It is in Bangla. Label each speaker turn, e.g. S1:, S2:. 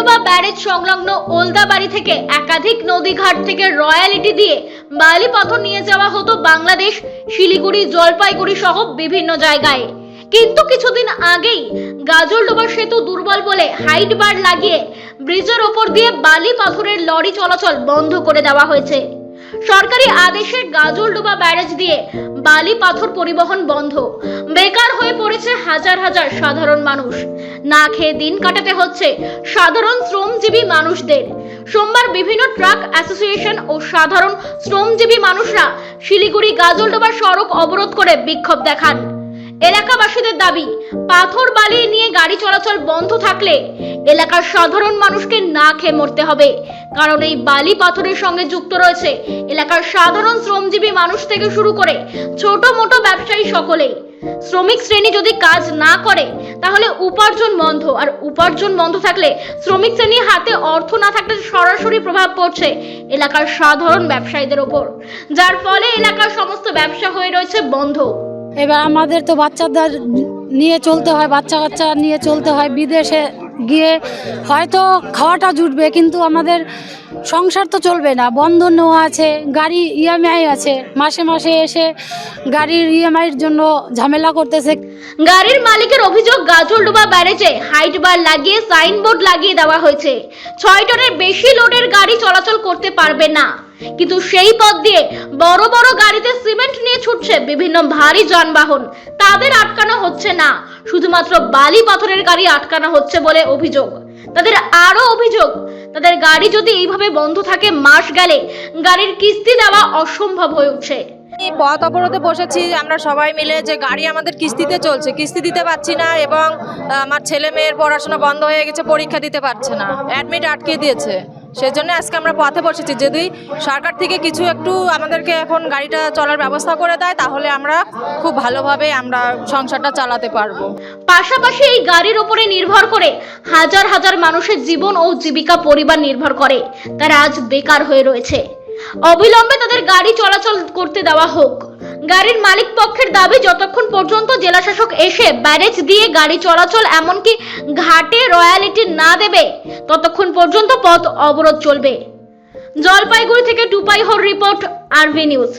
S1: গাজলডোবা ব্যারেজ সংলগ্ন ওলদাবাড়ি থেকে একাধিক নদীঘাট থেকে রয়্যালিটি দিয়ে বালি পাথর নিয়ে যাওয়া হতো বাংলাদেশ, শিলিগুড়ি, জলপাইগুড়ি সহ বিভিন্ন জায়গায়। কিন্তু কিছুদিন আগেই গাজলডোবা সেতু দুর্বল বলে হাইট বার লাগিয়ে ব্রিজের ওপর দিয়ে বালি পাথরের লরি চলাচল বন্ধ করে দেওয়া হয়েছে। সরকারি আদেশে গাজলডোবা ব্যারেজ দিয়ে বালি পাথর পরিবহন বন্ধ। বেকার হয়ে পড়েছে হাজার হাজার সাধারণ মানুষ। না খেয়ে দিন কাটাতে হচ্ছে সাধারণ শ্রমজীবী মানুষদের। সোমবার বিভিন্ন ট্রাক অ্যাসোসিয়েশন ও সাধারণ শ্রমজীবী মানুষরা শিলিগুড়ি গাজলডোবা সড়ক অবরোধ করে বিক্ষোভ দেখান। এলাকাবাসীদের দাবি, পাথর বালি নিয়ে গাড়ি চলাচল বন্ধ থাকলে এলাকার সাধারণ মানুষকে না খেয়ে মরতে হবে। কারণ এই বালি পাথরের সঙ্গে যুক্ত রয়েছে এলাকার সাধারণ শ্রমজীবী মানুষ থেকে শুরু করে ছোট মোটো ব্যবসায়ী সকলেই। শ্রমিক শ্রেণী যদি কাজ না করে তাহলে উপার্জন বন্ধ, আর উপার্জন বন্ধ থাকলে শ্রমিক শ্রেণীর হাতে অর্থ না থাকলে সরাসরি প্রভাব পড়ছে এলাকার সাধারণ ব্যবসায়ীদের ওপর, যার ফলে এলাকার সমস্ত ব্যবসা হয়ে রয়েছে বন্ধ।
S2: এবার আমাদের তো বাচ্চাদের নিয়ে চলতে হয়, বাচ্চা কাচ্চা নিয়ে চলতে হয়। বিদেশে গিয়ে হয়তো খাওয়াটা জুটবে, কিন্তু আমাদের সংসার তো চলবে না। বন্ধন নেওয়া আছে, গাড়ি ইএমআই আছে, মাসে মাসে এসে গাড়ির ইএমআইয়ের জন্য ঝামেলা করতেছে।
S1: গাড়ির মালিকের অভিযোগ, গাজলডোবা ব্যারেজে হাইট বার লাগিয়ে সাইনবোর্ড লাগিয়ে দেওয়া হয়েছে। 6 টনের বেশি লোডের গাড়ি চলাচল করতে পারবে না, কিন্তু সেই পথ দিয়ে বড় বড় গাড়িতে সিমেন্ট নিয়ে ছুটছে বিভিন্ন ভারী যানবাহন। তাদের আটকানো হচ্ছে না, শুধুমাত্র বালি পাথরের গাড়ি আটকানো হচ্ছে বলে অভিযোগ। তাদের আরো অভিযোগ, তাদের গাড়ি যদি এইভাবে বন্ধ থাকে মাস গেলে গাড়ির কিস্তি দেওয়া অসম্ভব হয়ে উঠছে।
S3: পথ অবরোধে বসেছি আমরা সবাই মিলে, যে গাড়ি আমাদের কিস্তিতে চলছে, কিস্তি দিতে পারছি না, এবং আমার ছেলে মেয়ের পড়াশোনা বন্ধ হয়ে গেছে, পরীক্ষা দিতে পারছে না, অ্যাডমিট আটকে দিয়েছে। সেজন্য আজকে আমরা পথে বসেছি। যদি সরকার থেকে কিছু একটু আমাদেরকে এখন গাড়িটা চলার ব্যবস্থা করে দেয় তাহলে আমরা খুব ভালোভাবে আমরা সংসারটা চালাতে পারবো।
S1: পাশাপাশি এই গাড়ির উপরে নির্ভর করে হাজার হাজার মানুষের জীবন ও জীবিকা পরিবার নির্ভর করে, তারা আজ বেকার হয়ে রয়েছে। অবিলম্বে তাদের গাড়ি চলাচল করতে দেওয়া হোক। গাড়ির মালিক পক্ষের দাবি, যতক্ষণ পর্যন্ত জেলা শাসক এসে ব্যারেজ দিয়ে গাড়ি চলাচল এমনকি ঘাটে রয়্যালিটি না দেবে ততক্ষণ পর্যন্ত পথ অবরোধ চলবে। জলপাইগুড়ি থেকে টুপাইহর রিপোর্ট, আরভি নিউজ।